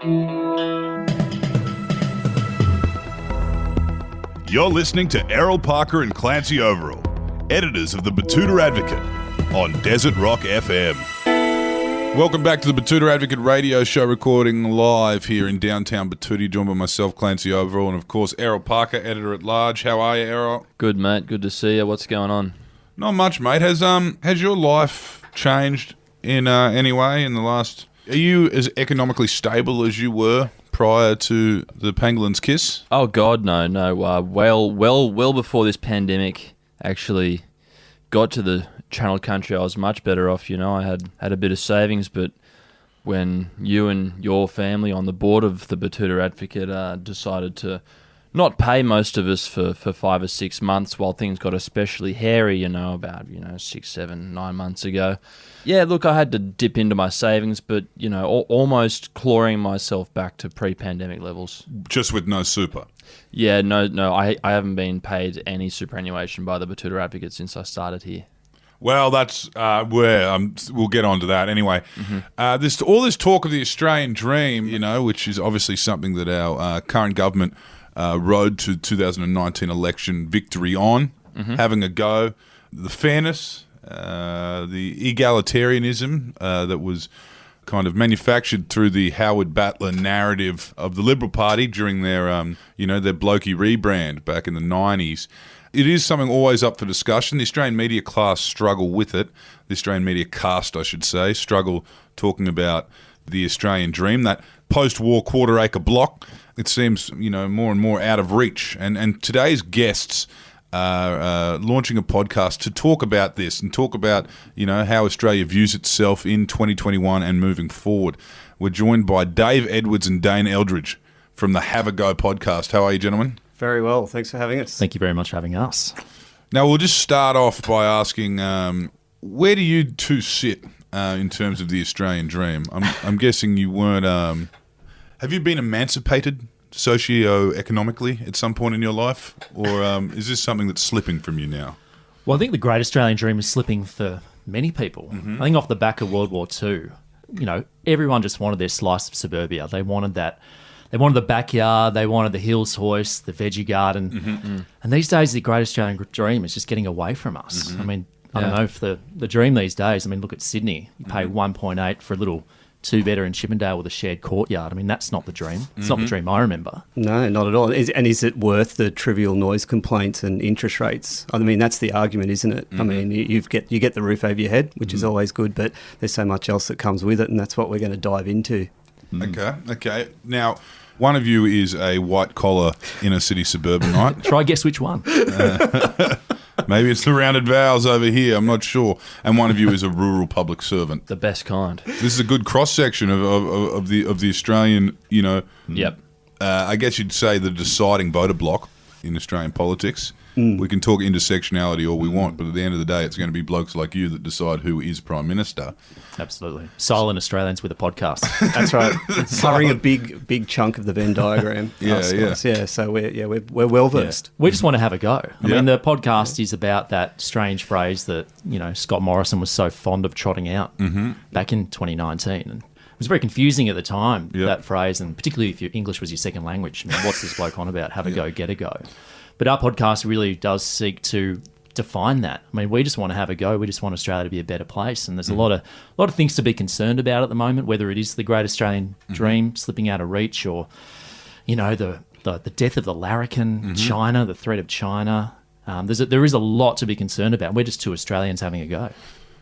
You're listening to Errol Parker and Clancy Overall, editors of the Batuta Advocate on Desert Rock FM. Welcome back to the Batuta Advocate radio show, recording live here in downtown Batuta, joined by myself, Clancy Overall, and of course Errol Parker, editor at large. How are you, Errol? Good, mate. Good to see you. What's going on? Not much, mate. Has your life changed in any way in the last... Are you as economically stable as you were prior to the Pangolins kiss? Oh God, no. Well before this pandemic actually got to the Channel Country, I was much better off. You know, I had a bit of savings, but when you and your family on the board of the Batuta Advocate decided to not pay most of us for 5 or 6 months while things got especially hairy, about 6, 7, 9 months ago. Yeah, look, I had to dip into my savings, but almost clawing myself back to pre-pandemic levels. Just with no super? Yeah, no, I haven't been paid any superannuation by the Batuta Advocate since I started here. Well, that's where we'll get on to that anyway. Mm-hmm. All this talk of the Australian dream, which is obviously something that our current government rode to 2019 election victory on, having a go. The fairness, the egalitarianism that was kind of manufactured through the Howard Battler narrative of the Liberal Party during their, their blokey rebrand back in the 90s. It is something always up for discussion. The Australian media class struggle with it. The Australian media cast, I should say, struggle talking about the Australian dream, that post-war quarter-acre block. It seems, more and more out of reach. And today's guests are launching a podcast to talk about this and talk about, how Australia views itself in 2021 and moving forward. We're joined by Dave Edwards and Dane Eldridge from the Have a Go podcast. How are you, gentlemen? Very well. Thanks for having us. Thank you very much for having us. Now, we'll just start off by asking, where do you two sit in terms of the Australian dream? I'm guessing you weren't... have you been emancipated socio-economically at some point in your life? Or is this something that's slipping from you now? Well, I think the great Australian dream is slipping for many people. Mm-hmm. I think off the back of World War II, everyone just wanted their slice of suburbia. They wanted that. They wanted the backyard, they wanted the hills hoist, the veggie garden. Mm-hmm. And these days, the great Australian dream is just getting away from us. Mm-hmm. I mean, I don't know if the dream these days, look at Sydney. You pay 1.8 for a little two-bedder in Chippendale with a shared courtyard. I mean, that's not the dream. It's not the dream I remember. No, not at all. Is it worth the trivial noise complaints and interest rates? I mean, that's the argument, isn't it? Mm-hmm. I mean, you get the roof over your head, which is always good, but there's so much else that comes with it, and that's what we're going to dive into. Okay. Now, one of you is a white-collar inner-city suburbanite. Try guess which one. Maybe it's the rounded vowels over here, I'm not sure. And one of you is a rural public servant. The best kind. This is a good cross-section of the Australian, Yep. I guess you'd say the deciding voter bloc in Australian politics. We can talk intersectionality all we want, but at the end of the day, it's going to be blokes like you that decide who is Prime Minister. Absolutely. Silent Australians with a podcast. That's right. Covering a big chunk of the Venn diagram. Yeah. So we're well versed. We just want to have a go. I mean, the podcast is about that strange phrase that, Scott Morrison was so fond of trotting out back in 2019. And it was very confusing at the time, that phrase, and particularly if your English was your second language. I mean, what's this bloke on about? Have a go, get a go. But our podcast really does seek to define that. I mean, we just want to have a go. We just want Australia to be a better place. And there's a lot of things to be concerned about at the moment, whether it is the great Australian dream slipping out of reach or, the death of the larrikin, China, the threat of China. There is a lot to be concerned about. We're just two Australians having a go.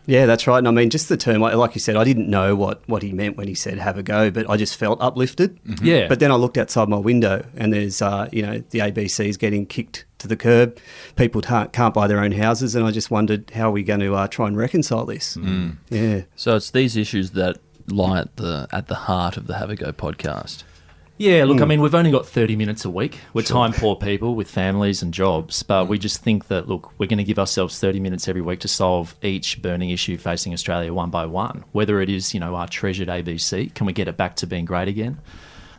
Yeah, that's right. And I mean, just the term, like you said, I didn't know what he meant when he said have a go, but I just felt uplifted. Mm-hmm. Yeah. But then I looked outside my window and there's, the ABC's getting kicked to the curb. People can't buy their own houses. And I just wondered, how are we going to try and reconcile this? Mm. Yeah. So it's these issues that lie at the heart of the Have a Go podcast. Yeah, look, I mean, we've only got 30 minutes a week. We're time-poor people with families and jobs, but we just think that, look, we're going to give ourselves 30 minutes every week to solve each burning issue facing Australia one by one, whether it is, our treasured ABC, can we get it back to being great again?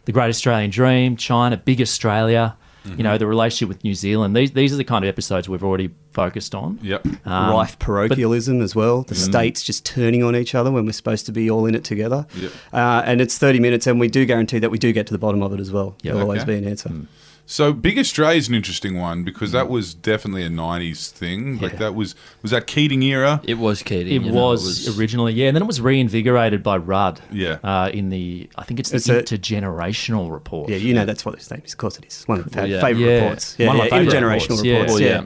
The great Australian dream, China, big Australia, You know, the relationship with New Zealand. These are the kind of episodes we've already focused on. Yep. Rife parochialism as well. The states just turning on each other when we're supposed to be all in it together. Yep. And it's 30 minutes, and we do guarantee that we do get to the bottom of it as well. Yeah. There'll always Okay. be an answer. So Big Australia is an interesting one because that was definitely a 90s thing. Like that was that Keating era? It was Keating. It was originally, yeah, and then it was reinvigorated by Rudd. Yeah. In the, I think it's It's the a- Intergenerational report. Yeah, you know that's what his name is. Of course it is. One of the yeah. favourite Yeah. reports. Yeah, One of my favourite intergenerational reports. reports. Yeah.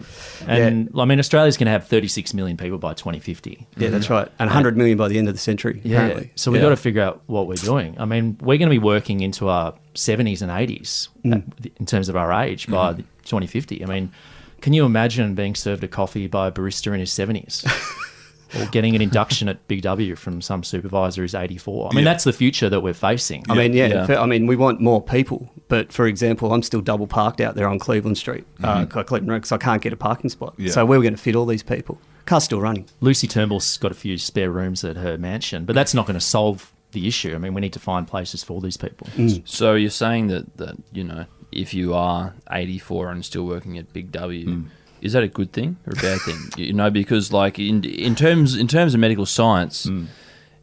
Yeah. And I mean, Australia's going to have 36 million people by 2050. Yeah, that's right. And 100 million by the end of the century, apparently. So we've got to figure out what we're doing. I mean, we're going to be working into our 70s and 80s in terms of our age by 2050. I mean, can you imagine being served a coffee by a barista in his 70s? Or getting an induction at Big W from some supervisor who's 84. I mean, that's the future that we're facing. I mean, we want more people. But, for example, I'm still double parked out there on Cleveland Street, Cleveland Road, because I can't get a parking spot. Yeah. So where are we going to fit all these people? Car's still running. Lucy Turnbull's got a few spare rooms at her mansion, but that's not going to solve the issue. I mean, we need to find places for all these people. So you're saying that you know, if you are 84 and still working at Big W, is that a good thing or a bad thing? You know, because like in terms of medical science,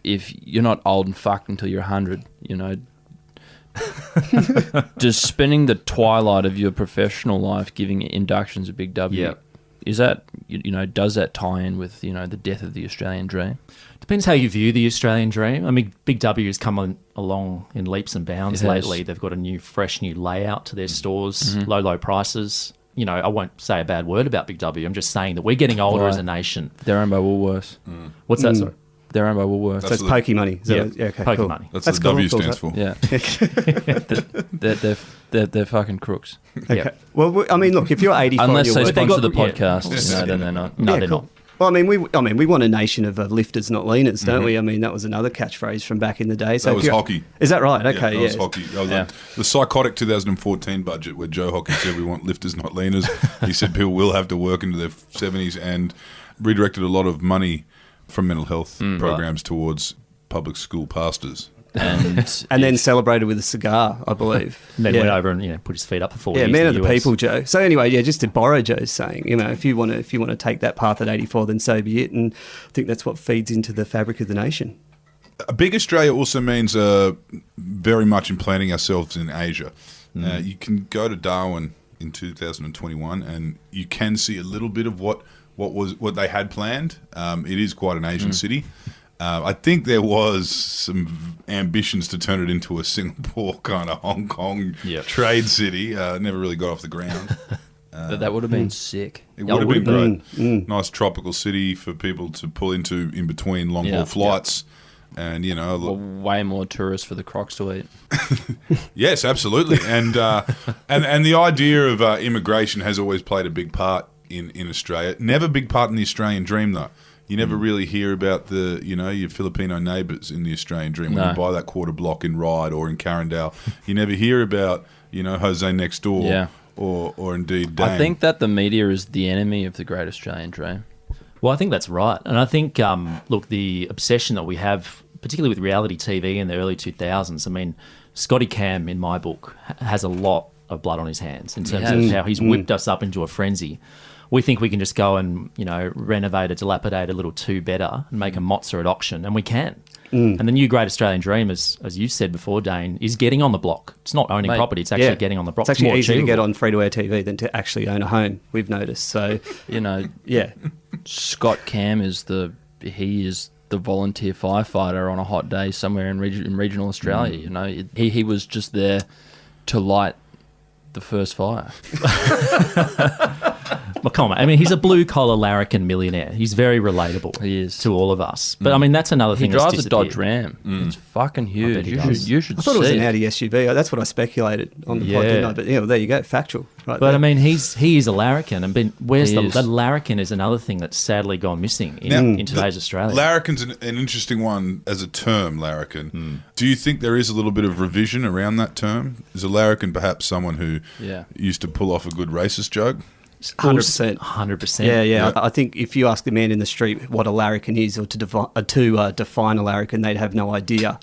if you're not old and fucked until you're 100, you know, just spending the twilight of your professional life giving inductions at Big W, Yeah. is that, you know, does that tie in with, you know, the death of the Australian dream? Depends how you view the Australian dream. I mean, Big W has come along in leaps and bounds It has. lately. They've got a fresh new layout to their stores, low prices. You know, I won't say a bad word about Big W. I'm just saying that we're getting older Right. as a nation. They're owned by Woolworths. What's that, sorry? They're owned by Woolworths. So it's pokey money. Is that Yeah. it? Yeah, okay, Pokey cool. money. That's what the cool. W Cool. stands for. Yeah. they're fucking crooks. Okay. Yeah. Well, I mean, look, if you're 84 Unless and they you're But they sponsor got- the podcast, you know, then they're not. No, Yeah, they're cool. not. Well, I mean, we want a nation of lifters, not leaners, don't we? I mean, that was another catchphrase from back in the day. So That if was you're- hockey. Is that right? Okay, that yeah. was hockey. That was Yeah. the psychotic 2014 budget where Joe Hockey said we want lifters, not leaners. He said people will have to work into their 70s and redirected a lot of money from mental health programs towards public school pastors. And then celebrated with a cigar, I believe. And then Yeah. went over and put his feet up for 4 Yeah, years. man in of the US. people, Joe. So anyway, yeah, just to borrow Joe's saying, you know, if you want to take that path at 84, then so be it. And I think that's what feeds into the fabric of the nation. A big Australia also means very much implanting ourselves in Asia. You can go to Darwin in 2021, and you can see a little bit of what they had planned. It is quite an Asian city. I think there was some ambitions to turn it into a Singapore kind of Hong Kong trade city. Never really got off the ground. That would have been sick. It would have been great. Nice tropical city for people to pull into in between long haul flights. And, you know, Well, way more tourists for the crocs to eat. yes, absolutely. And and the idea of immigration has always played a big part in Australia. Never a big part in the Australian dream, though. You never really hear about your Filipino neighbours in the Australian dream. When you buy that quarter block in Ryde or in Carindale, you never hear about, Jose next door or indeed Dane. I think that the media is the enemy of the great Australian dream. Well, I think that's right. And I think, look, the obsession that we have, particularly with reality TV in the early 2000s, I mean, Scotty Cam, in my book, has a lot of blood on his hands in terms of how he's whipped us up into a frenzy. We think we can just go and, renovate a dilapidated little two-bedder and make a mozza at auction, and we can. And the new great Australian dream, as you said before, Dane, is getting on the block. It's not owning property, it's actually getting on the block. It's actually more easier to get achievable. on free-to-air TV than to actually own a home, we've noticed. So, yeah. Scott Cam is the volunteer firefighter on a hot day somewhere in regional Australia. He was just there to light the first fire. Well, come on, I mean, he's a blue-collar larrikin millionaire. He's very relatable He is. to all of us. But, I mean, that's another He thing that's drives a disappeared. Dodge Ram. It's fucking huge. bet he does. You should I thought it was see an it. Audi SUV. That's what I speculated on the pod, didn't I? But well, there you go, factual. Right But there. I mean, he is a larrikin, and where's He the is. larrikin is another thing that's sadly gone missing in today's Australia. Larrikin's an interesting one as a term, larrikin. Do you think there is a little bit of revision around that term? Is a larrikin perhaps someone who used to pull off a good racist joke? 100%. 100%. Yeah. Yeah. I think if you ask the man in the street what a larrikin is or to define a larrikin, they'd have no idea.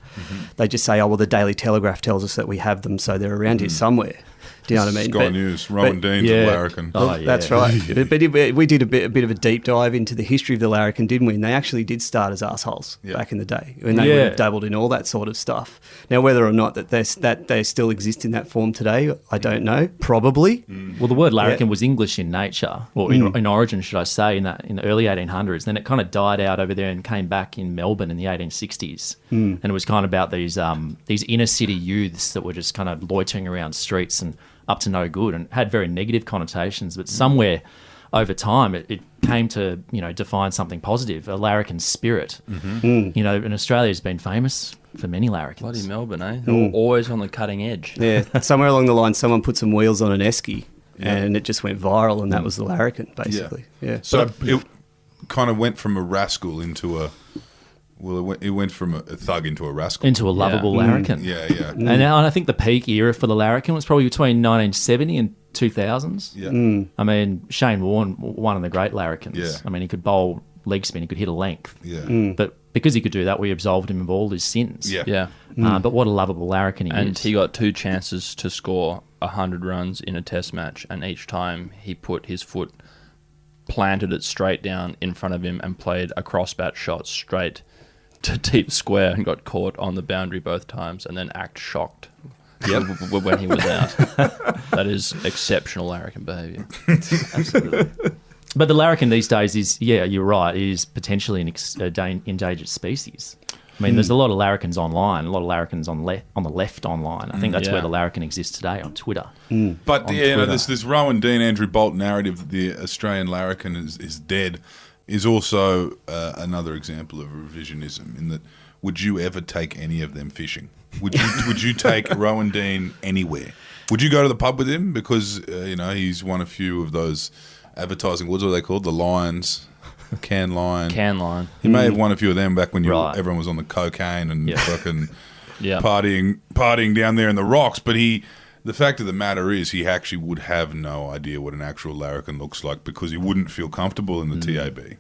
They just say, oh, well, the Daily Telegraph tells us that we have them, so they're around here somewhere. Do you know what I mean? Sky News, Rowan Dean's a larrikin. Oh, yeah. That's right. But we did a bit of a deep dive into the history of the larrikin, didn't we? And they actually did start as arseholes back in the day, when they would have dabbled in all that sort of stuff. Now, whether or not that they still exist in that form today, I don't know. Probably. Well, the word larrikin was English in nature, or in origin, should I say, in the early 1800s. Then it kind of died out over there and came back in Melbourne in the 1860s. And it was kind of about these inner city youths that were just kind of loitering around streets and up to no good, and had very negative connotations. But somewhere over time, it came to define something positive, a larrikin spirit. And Australia's been famous for many larrikins. Bloody Melbourne, eh? Always on the cutting edge. Yeah, somewhere along the line, someone put some wheels on an esky, and it just went viral, and that was the larrikin, basically. Yeah. So it kind of went from a rascal into a... Well, it went from a thug into a rascal. Into a lovable larrikin. Yeah. And I think the peak era for the larrikin was probably between 1970 and 2000s. Yeah. I mean, Shane Warne, one of the great larrikins. Yeah. I mean, he could bowl leg spin, he could hit a length. Yeah. But because he could do that, we absolved him of all his sins. Yeah. But what a lovable larrikin he And is. he got 2 chances to score 100 runs in a test match, and each time he put his foot, planted it straight down in front of him and played a crossbat shot straight to deep square and got caught on the boundary both times, and then act shocked when he was out. That is exceptional larrikin behaviour. Absolutely. But the larrikin these days is, you're right, it is potentially an endangered species. I mean, there's a lot of larrikins online, a lot of larrikins on the left online. I think that's where the larrikin exists today, on Twitter. But there's this Rowan Dean, Andrew Bolt narrative that the Australian larrikin is dead, is also another example of revisionism, in that, would you ever take any of them fishing? Would you take Rowan Dean anywhere? Would you go to the pub with him? Because, he's won a few of those advertising awards. What are they called? The Lions, Can Line. Can Line. He may have won a few of them back when everyone was on the cocaine and fucking partying down there in the rocks. But the fact of the matter is, he actually would have no idea what an actual larrikin looks like, because he wouldn't feel comfortable in the TAB.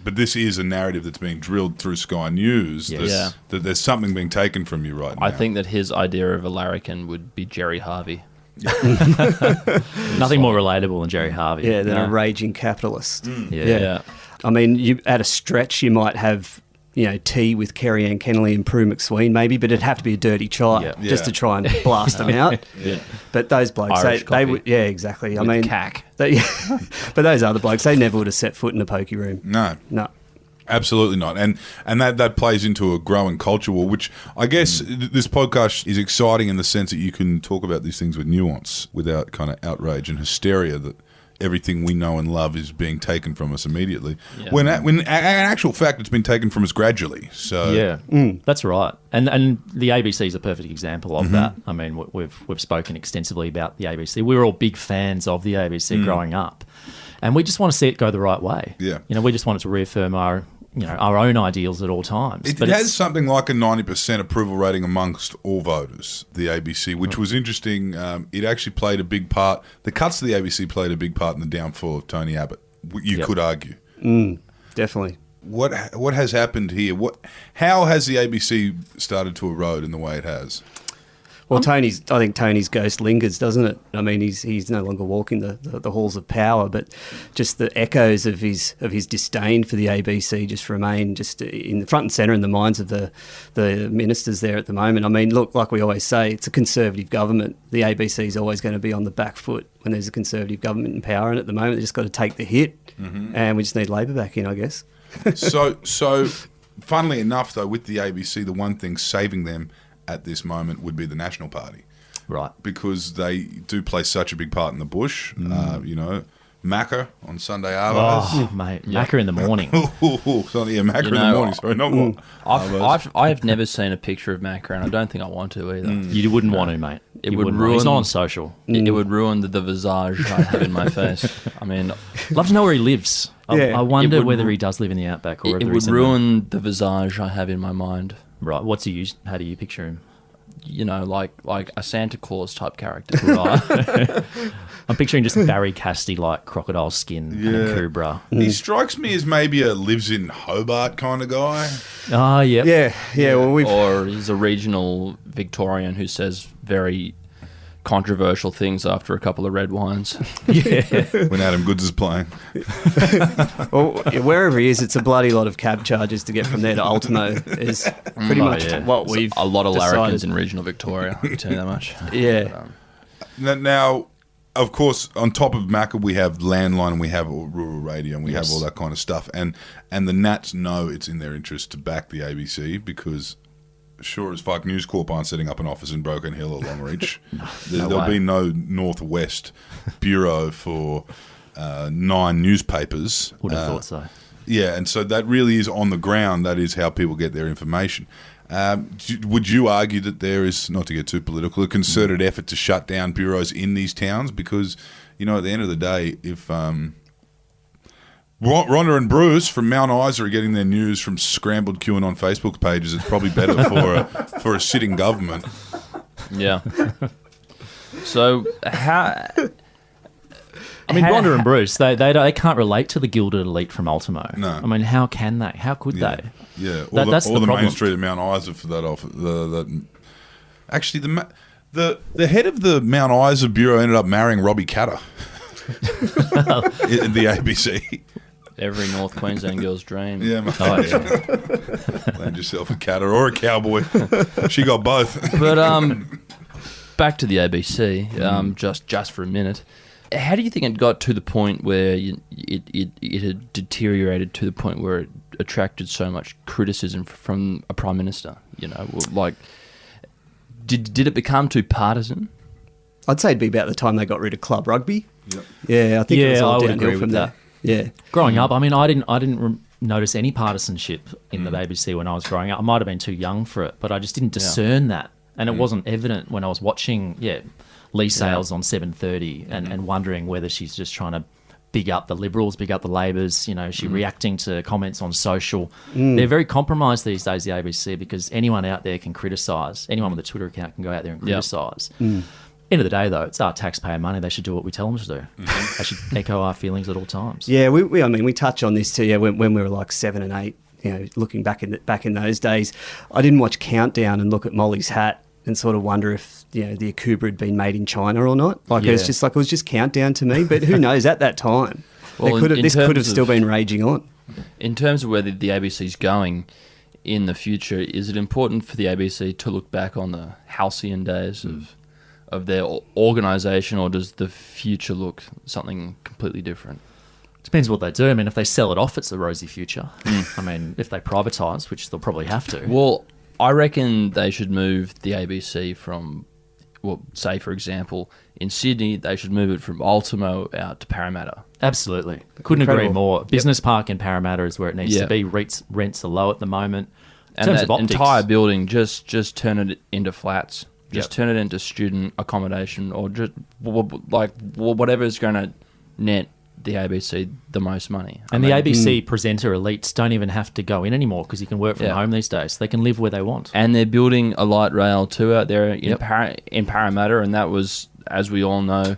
But this is a narrative that's being drilled through Sky News, that there's something being taken from you right now. I think that his idea of a larrikin would be Jerry Harvey. Nothing more relatable than Jerry Harvey. Yeah, than a raging capitalist. Yeah. I mean, at a stretch, you might have, tea with Kerry Ann Kennelly and Prue McSween, maybe, but it'd have to be a dirty chai just to try and blast them out. But those blokes, they would, exactly. With cack. But those other blokes, they never would have set foot in a pokey room. No. Absolutely not. And that plays into a growing culture war, which I guess this podcast is exciting in the sense that you can talk about these things with nuance, without kind of outrage and hysteria that everything we know and love is being taken from us immediately. Yeah. When in actual fact, it's been taken from us gradually. So that's right. And the ABC is a perfect example of that. I mean, we've spoken extensively about the ABC. We were all big fans of the ABC growing up, and we just want to see it go the right way. Yeah. We just want it to reaffirm our own ideals at all times. It has something like a 90% approval rating amongst all voters, the ABC, which was interesting. It actually played a big part. The cuts to the ABC played a big part in the downfall of Tony Abbott, you could argue. Definitely. What has happened here? How has the ABC started to erode in the way it has? Well, I think Tony's ghost lingers, doesn't it? I mean, he's no longer walking the halls of power, but just the echoes of his disdain for the ABC just remain just in the front and centre in the minds of the ministers there at the moment. I mean, look, like we always say, it's a Conservative government. The ABC is always going to be on the back foot when there's a Conservative government in power, and at the moment they've just got to take the hit, and we just need Labor back in, I guess. So, funnily enough, though, with the ABC, the one thing saving them at this moment would be the National Party. Right. Because they do play such a big part in the bush. Macca on Sunday Arvos. Oh, mate. Macca in the morning. Macca in the morning. Sorry, not more. I've never seen a picture of Macca, and I don't think I want to either. You wouldn't want to, mate. It would ruin. He's not on social. It would ruin the visage I have in my face. I mean, love to know where he lives. I wonder whether he does live in the outback or it would ruin the visage I have in my mind. Right. How do you picture him? Like a Santa Claus type character. Right. I'm picturing just Barry Cassidy like crocodile skin and a Kubra. He strikes me as maybe a lives in Hobart kind of guy. Ah, yeah. Well, or he's a regional Victorian who says very controversial things after a couple of red wines. When Adam Goods is playing. Well, wherever he is, it's a bloody lot of cab charges to get from there to Ultimo. Is pretty much what we've a lot of larrikins decided. in regional Victoria, I can tell you that much. Yeah. Now, of course, on top of Macca, we have landline and we have rural radio and we have all that kind of stuff. And the Nats know it's in their interest to back the ABC because sure as fuck News Corp aren't setting up an office in Broken Hill or Longreach. There'll be no Northwest bureau for 9 newspapers. Would have thought so. Yeah, and so that really is on the ground. That is how people get their information. Would you argue that there is, not to get too political, a concerted effort to shut down bureaus in these towns? Because, you know, at the end of the day, if Rhonda and Bruce from Mount Isa are getting their news from scrambled QAnon Facebook pages, it's probably better for a sitting government. Yeah. So how... I mean, Rhonda and Bruce, they can't relate to the gilded elite from Ultimo. No. I mean, how can they? How could they? Yeah, That's the Main problem. Street of Mount Isa for that off. Actually, the head of the Mount Isa bureau ended up marrying Robbie Catter in the ABC. Every North Queensland girl's dream. Yeah, mate. Oh, yeah. Land yourself a Catter or a cowboy. She got both. But back to the ABC, just for a minute. How do you think it got to the point where it had deteriorated to the point where it attracted so much criticism from a prime minister? You know, like, did it become too partisan? I'd say it'd be about the time they got rid of club rugby. Yep. Yeah, I think it was all I would downhill agree from with there. that. Yeah. Growing up, I mean, I didn't notice any partisanship in the ABC when I was growing up. I might have been too young for it, but I just didn't discern that, and it wasn't evident when I was watching. Lee Sales on 7:30 and wondering whether she's just trying to big up the Liberals, big up the Labors. You know, she's reacting to comments on social. They're very compromised these days, the ABC, because anyone out there can criticise. Anyone with a Twitter account can go out there and criticise. End of the day, though, it's our taxpayer money. They should do what we tell them to do. They should echo our feelings at all times. Yeah, we touch on this too. Yeah, when we were like 7 and 8, you know, looking back in those days, I didn't watch Countdown and look at Molly's hat and sort of wonder if, you know, the Akubra had been made in China or not. Like it was just Countdown to me. But who knows? At that time, Well, this could have still been raging on. In terms of where the ABC's going in the future, is it important for the ABC to look back on the halcyon days of their organisation, or does the future look something completely different? Depends what they do. I mean, if they sell it off, it's a rosy future. I mean, if they privatise, which they'll probably have to. Well, I reckon they should move the ABC from, well, say, for example, in Sydney, they should move it from Ultimo out to Parramatta. Absolutely. Couldn't agree Incredible. more. Business Park in Parramatta is where it needs to be. Rents are low at the moment. In And terms that of optics, entire building, just turn it into flats. Just Yep. turn it into student accommodation, or just whatever is going to net the ABC the most money. and the ABC presenter elites don't even have to go in anymore because you can work from Yeah. home these days. They can live where they want. And they're building a light rail too out there in Parramatta, and that was, as we all know,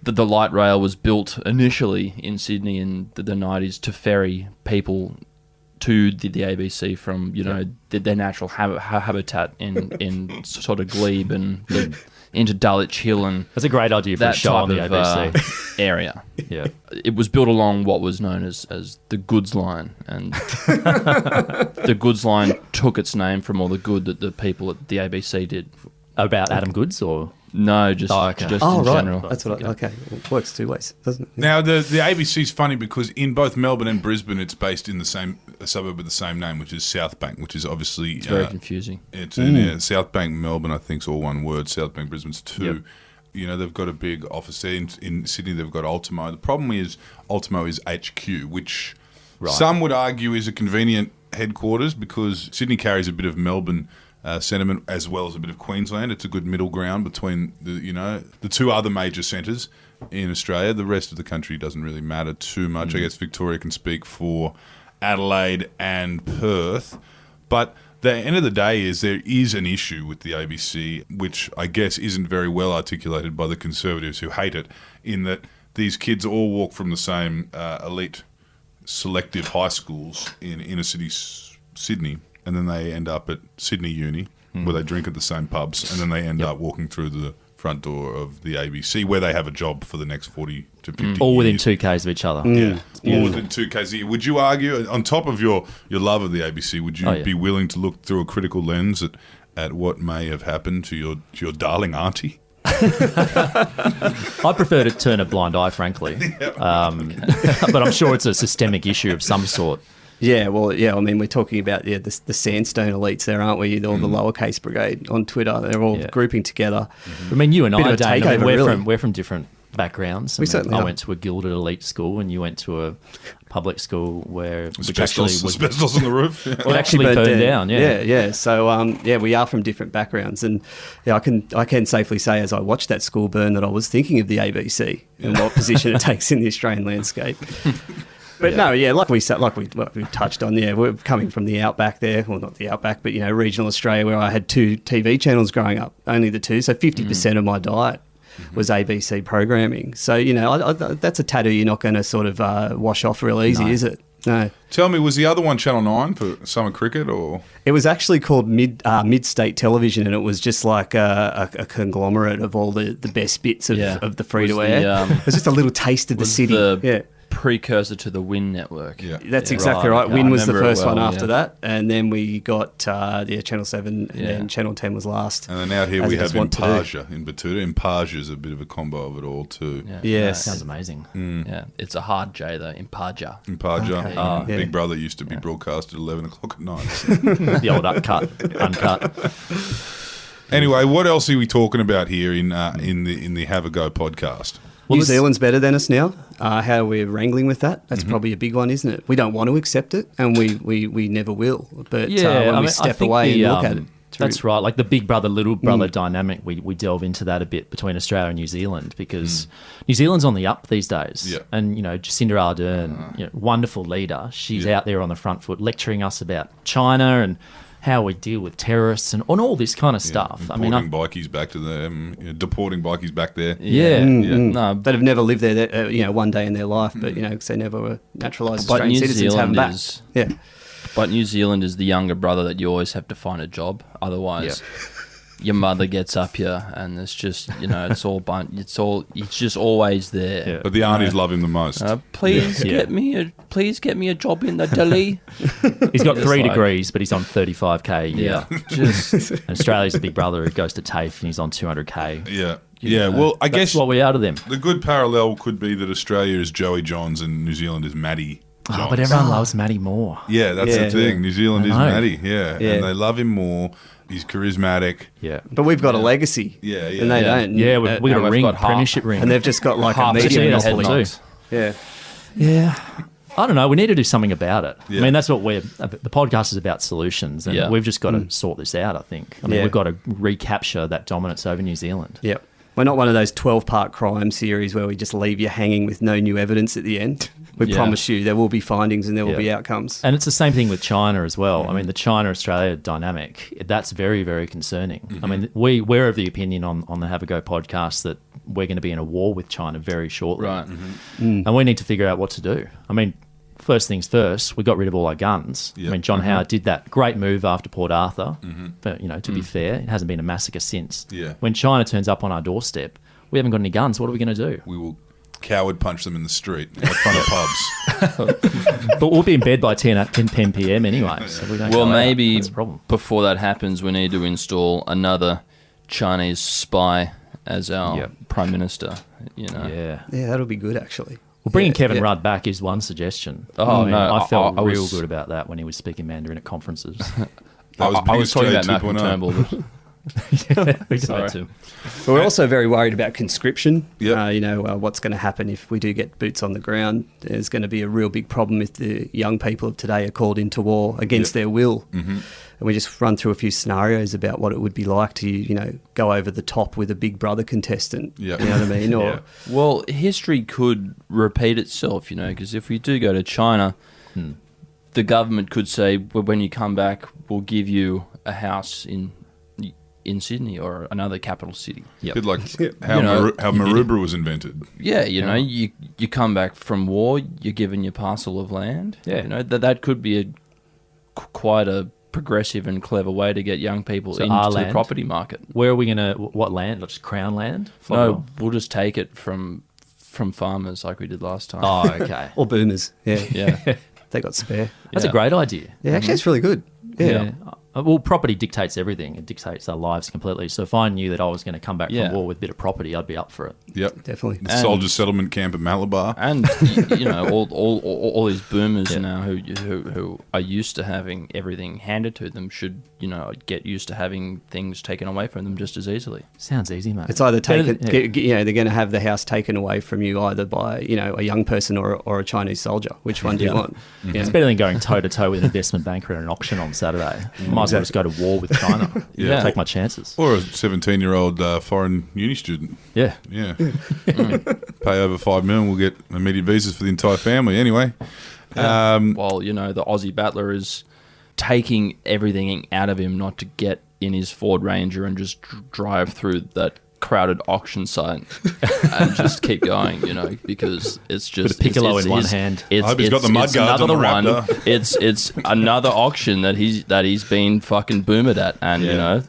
the light rail was built initially in Sydney in the 90s to ferry people to the ABC from, you know, their natural habitat in sort of Glebe and into Dulwich Hill and That's a great idea for a that show type on the of ABC. area. Yeah. It was built along what was known as the goods line, and the goods line took its name from all the good that the people at the ABC did. About Adam Goods or... No, just Oh, in right. general. That's what okay. Well, it works two ways, doesn't it? Now, the ABC's funny because in both Melbourne and Brisbane, it's based in the same suburb with the same name, which is South Bank, which is obviously... It's very confusing. It's in South Bank, Melbourne, I think, is all one word. South Bank, Brisbane's two. Yep. You know, they've got a big office there. In Sydney, they've got Ultimo. The problem is Ultimo is HQ, which some would argue is a convenient headquarters because Sydney carries a bit of Melbourne sentiment as well as a bit of Queensland. It's a good middle ground between the two other major centres in Australia. The rest of the country doesn't really matter too much. I guess Victoria can speak for Adelaide and Perth, but the end of the day is there is an issue with the ABC, which I guess isn't very well articulated by the Conservatives who hate it, in that these kids all walk from the same elite selective high schools in inner city Sydney, and then they end up at Sydney Uni, where they drink at the same pubs, and then they end up walking through the front door of the ABC, where they have a job for the next 40 to 50 All within years. 2 Ks of each other. All within 2 Ks a year. Would you argue, on top of your love of the ABC, would you be willing to look through a critical lens at what may have happened to your darling auntie? I prefer to turn a blind eye, frankly. But I'm sure it's a systemic issue of some sort. Yeah, well, I mean, we're talking about the sandstone elites there, aren't we? All the lowercase brigade on Twitter. They're all grouping together. I mean, you and Bit I, of a Dane, takeover, we're really. from different backgrounds. We certainly I are. went to a gilded elite school, and you went to a public school which Asbestos on the roof. Yeah. Well, actually burned down. Yeah. So we are from different backgrounds, and I can safely say, as I watched that school burn, that I was thinking of the ABC and what position it takes in the Australian landscape. But like we touched on, we're coming from the outback there, well, not the outback, but regional Australia, where I had 2 TV channels growing up, only the 2, so 50% of my diet was ABC programming. So that's a tattoo you're not going to sort of wash off real easy, is it? No. Tell me, was the other one Channel 9 for summer cricket, or? It was actually called Mid-State Television, and it was just like a conglomerate of all the best bits of the free-to-air. It was just a little taste of the city. Precursor to the Win Network. Yeah, that's exactly right. Win was the first one after that. that, and then we got Channel 7, and then Channel 10 was last. And then out here we have Impaja in Batuta. Impaja is a bit of a combo of it all too. Yeah. Yes. Sounds amazing. Yeah, it's a hard J though. Impaja. Impaja. Big Brother used to be broadcast at 11 o'clock at night. The old uncut. Anyway, what else are we talking about here in the Have a Go podcast? New Zealand's better than us now. How we're wrangling with that, that's probably a big one, isn't it? We don't want to accept it, and we never will. But when we step away and look at it. That's right. Like the big brother, little brother dynamic, we delve into that a bit between Australia and New Zealand, because New Zealand's on the up these days. Yeah. And, Jacinda Ardern, wonderful leader. She's out there on the front foot lecturing us about China and how we deal with terrorists and on all this kind of stuff. Deporting bikies back to them, deporting bikies back there. No, that have never lived there, one day in their life, but because they never were naturalised Australian citizens, have them back. But New Zealand is the younger brother that you always have to find a job. Otherwise, your mother gets up here, and it's just it's just always there. Yeah. But the aunties love him the most. Please get me a job in the Delhi. He's got 3 degrees, but he's on 35k a year. Yeah, Australia's the big brother who goes to TAFE and he's on 200k. Yeah. Well, I guess what we're out of them. The good parallel could be that Australia is Joey Johns and New Zealand is Matty Johns. But everyone loves Matty more. Yeah, that's the thing. Yeah. New Zealand is Matty. And they love him more. He's charismatic. Yeah. But we've got a legacy. And they don't. Yeah, we've got a ring, premiership ring. And they've just got like half a media monopoly. too. Yeah. I don't know. We need to do something about it. I mean, that's what the podcast is about, solutions. And we've just got to sort this out, I think. I mean, we've got to recapture that dominance over New Zealand. Yep. We're not one of those 12-part crime series where we just leave you hanging with no new evidence at the end. We promise you there will be findings and there will be outcomes. And it's the same thing with China as well. I mean, the China-Australia dynamic, that's very, very concerning. I mean, we're of the opinion on the Have a Go podcast that we're going to be in a war with China very shortly. Right. And we need to figure out what to do. I mean, first things first, we got rid of all our guns. I mean, John Howard did that great move after Port Arthur. But, to be fair, it hasn't been a massacre since. When China turns up on our doorstep, we haven't got any guns. What are we going to do? We will coward punch them in the street in front of pubs. But we'll be in bed by 10 p.m. anyway. So we don't Well, maybe that's a problem. before that happens, we need to install another Chinese spy as our prime minister. Yeah. Yeah, that'll be good, actually. Well, bringing Kevin Rudd back is one suggestion. I felt real good about that when he was speaking Mandarin at conferences. I was talking about Malcolm 2.0. Turnbull. We Sorry. too. But we're also very worried about conscription. Yep. What's going to happen if we do get boots on the ground. There's going to be a real big problem if the young people of today are called into war against their will. And we just run through a few scenarios about what it would be like to, go over the top with a Big Brother contestant. Yeah. You know what I mean? Or Well, history could repeat itself, because if we do go to China, the government could say, well, when you come back, we'll give you a house in Sydney or another capital city. A bit like how Maroubra was invented. Yeah, you come back from war, you're given your parcel of land. Yeah. That could be quite a progressive and clever way to get young people So into our the land? property market. Where are we going to, what land? Just Crown land? No, we'll just take it from farmers like we did last time. Oh, okay. Or boomers. Yeah. Yeah. They got spare. That's Yeah. a great idea. Yeah, actually, it's really good. Yeah. Well, property dictates everything. It dictates our lives completely. So if I knew that I was going to come back Yeah. from war with a bit of property, I'd be up for it. Yep. Definitely. The soldier settlement camp at Malabar. And you know, all these boomers now who are used to having everything handed to them should, you know, get used to having things taken away from them just as easily. Sounds easy, mate. It's either Better taken, than- you know, they're going to have the house taken away from you either by, you know, a young person or a Chinese soldier. Which one do you want? Yeah. It's better than going toe-to-toe with an investment banker at an auction on Saturday. Might as well just go to war with China. Yeah. Take my chances. Or a 17-year-old foreign uni student. Yeah. Yeah. Pay over $5 million, we'll get immediate visas for the entire family. Anyway. While, you know, the Aussie battler is taking everything out of him not to get in his Ford Ranger and just drive through that crowded auction site and just keep going, you know, because it's just With a piccolo it's in one hand. It's, I hope he's got the mud guards on the another Raptor. It's another auction that he's been fucking boomered at, and you know,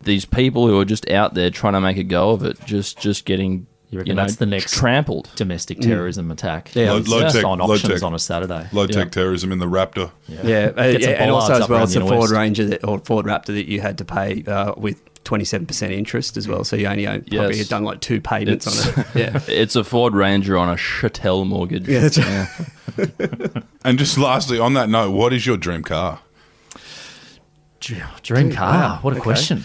these people who are just out there trying to make a go of it, just getting You reckon that's the next trampled. domestic terrorism attack? Yeah, low-tech- on low-tech. auctions on a Saturday. Low-tech terrorism in the Raptor. Yeah, Get some and also bollards as up well, around it's the a inner Ford west. Ranger or Ford Raptor that you had to pay with 27% interest as well. So you only probably had done like 2 payments on it. Yeah, It's a Ford Ranger on a Chattel mortgage. yeah, that's right. And just lastly, on that note, what is your dream car? Dream car. Wow, What a okay. question.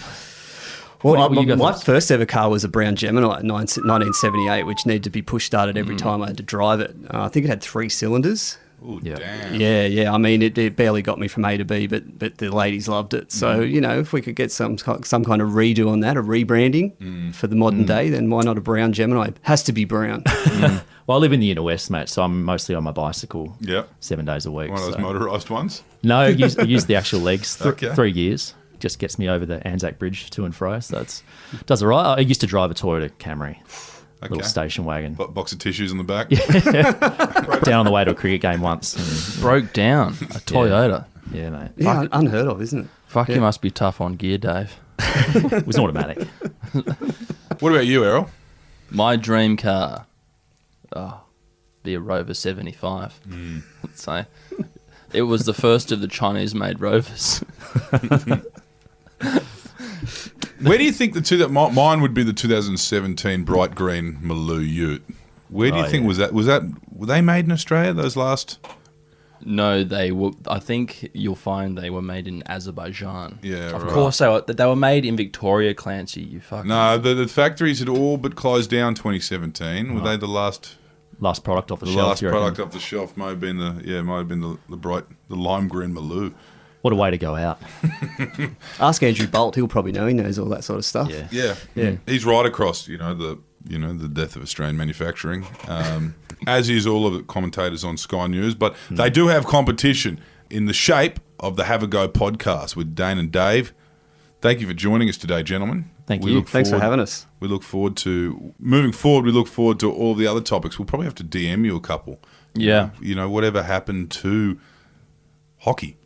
Well, What do you go my first? first ever car was a brown Gemini in 1978, which needed to be push started every time I had to drive it. I think it had 3 cylinders. Ooh, Yeah. damn. Yeah. I mean, it barely got me from A to B, but the ladies loved it. So you know, if we could get some kind of redo on that, a rebranding for the modern day, then why not a brown Gemini? It has to be brown. Well, I live in the inner west, mate, so I'm mostly on my bicycle Yep. 7 days a week. One of those so- motorised ones? No, I use the actual legs. Okay. 3 years. Just gets me over the Anzac Bridge to and fro. So that's does it right. I used to drive a Toyota Camry, little Okay. station wagon. Box of tissues on the back? Down on the way to a cricket game once. And, Broke down a Toyota. yeah, mate. Yeah, unheard of, isn't it? Fuck, you must be tough on gear, Dave. It was automatic. What about you, Errol? My dream car, be a Rover 75. Let's say it was the first of the Chinese-made Rovers. Where do you think mine would be the 2017 bright green Maloo Ute? Where do you think were they made in Australia, those last? No, they were. I think you'll find they were made in Azerbaijan. Yeah, of right. course they were made in Victoria, Clancy. You fucking No, the factories had all but closed down 2017. Were they the last Last product off the the shelf. last you reckon? product off the shelf? Might have been the lime green Maloo. What a way to go out. Ask Andrew Bolt; he'll probably know. He knows all that sort of stuff. Yeah. Yeah. He's right across, the death of Australian manufacturing, as is all of the commentators on Sky News. But they do have competition in the shape of the Have a Go podcast with Dane and Dave. Thank you for joining us today, gentlemen. Thank We you. look Thanks for forward- having us. We look forward to moving forward. We look forward to all the other topics. We'll probably have to DM you a couple. Yeah. Whatever happened to hockey.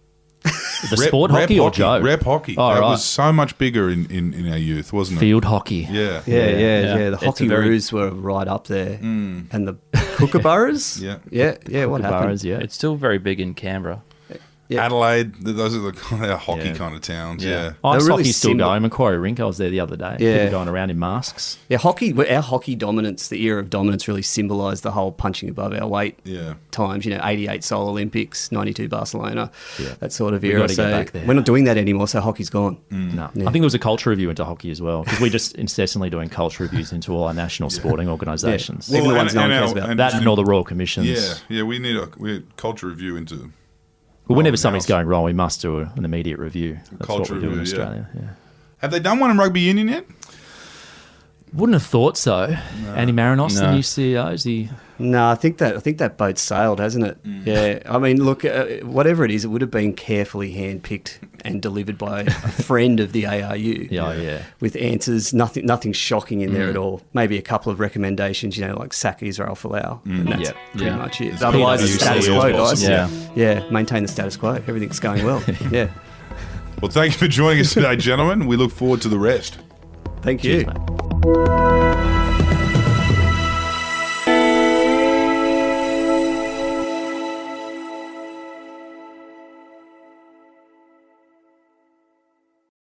The sport hockey or Joe? Rep hockey. Oh, that right. was so much bigger in our youth, wasn't it? Field hockey. Yeah. Yeah. The It's a hockey very- roos were right up there, and the kookaburras. Yeah. yeah. What happened? Bars, yeah. It's still very big in Canberra. Yeah. Adelaide, those are our hockey Yeah. kind of towns. Yeah. Yeah. They're Ice really hockey's still similar. going. Macquarie Rink, I was there the other day. Yeah. People going around in masks. Yeah, our hockey dominance, the era of dominance, really symbolised the whole punching above our weight Yeah. times. 88 Seoul Olympics, 92 Barcelona, Yeah. that sort of We era. gotta get So back there. we're not doing that anymore. So hockey's gone. No. Yeah. I think there was a culture review into hockey as well, because we're just incessantly doing culture reviews into all our national sporting organisations. Even the ones no one cares about. That and all the Royal Commissions. Yeah. We need a culture review into But whenever Oh, something's now- going wrong, we must do an immediate review. That's culture what we do in review, yeah. Australia. Yeah. Have they done one in rugby union yet? Wouldn't have thought so. Andy Marinos, the No. new CEO, is he? No, I think that boat sailed, hasn't it? Yeah. I mean, look, whatever it is, it would have been carefully handpicked and delivered by a friend of the ARU. Yeah. With answers, nothing shocking in there at all. Maybe a couple of recommendations, like sack Israel Folau, and that's Yeah. pretty Yeah. much it. It's Otherwise, PwC the status as quo, possible. guys. Yeah. Yeah, maintain the status quo. Everything's going well. Yeah. Well, thank you for joining us today, gentlemen. We look forward to the rest. Thank you. Cheers, mate.